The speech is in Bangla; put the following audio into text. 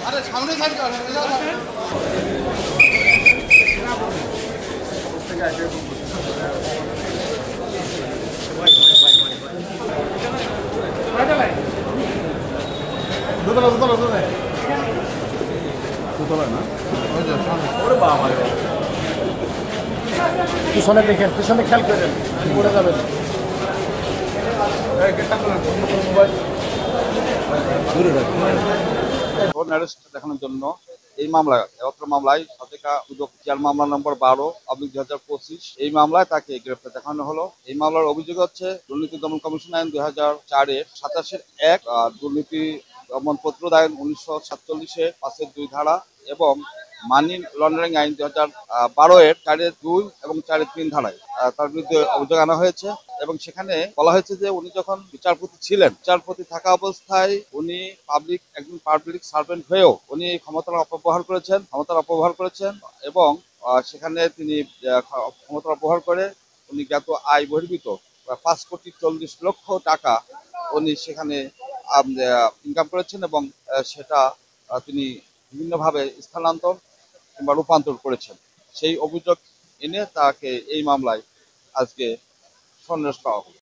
আরে সামনে সাইড কর পিছনে দেখেন, পিছনে খেয়াল করেন, পড়ে যাবেন। দেখানোর জন্য এই মামলায় সতেকা উদ্যোগ মামলা নম্বর 12/2025 এই মামলায় তাকে গ্রেপ্তার দেখানো হলো। এই মামলার অভিযোগ হচ্ছে দুর্নীতি দমন কমিশন আইন 2004-এর 27-এর 1 আর দুর্নীতি দমন প্রতিরোধ আইন 1947-এর 5-2 ধারা এবং মানি লন্ডারিং আইন 2012-এর 4-2 এবং 4-3 ধারায় তার বিরুদ্ধে অভিযোগ আনা হয়েছে এবং সেখানে বলা হয়েছে যে উনি যখন বিচারপতি ছিলেন, বিচারপতি থাকা অবস্থায় উনি একজন পাবলিক সার্ভেন্ট হয়েও উনি ক্ষমতার অপব্যবহার করেছেন এবং সেখানে তিনি ক্ষমতার অপব্যবহার করে উনি জ্ঞাত আয় বহির্ভূত 5,40,00,000 টাকা উনি সেখানে ইনকাম করেছেন এবং সেটা তিনি বিভিন্নভাবে স্থানান্তর কিংবা রূপান্তর করেছেন। সেই অভিযোগ এনে তাকে এই মামলায় আজকে সন্দেশ করা হলো।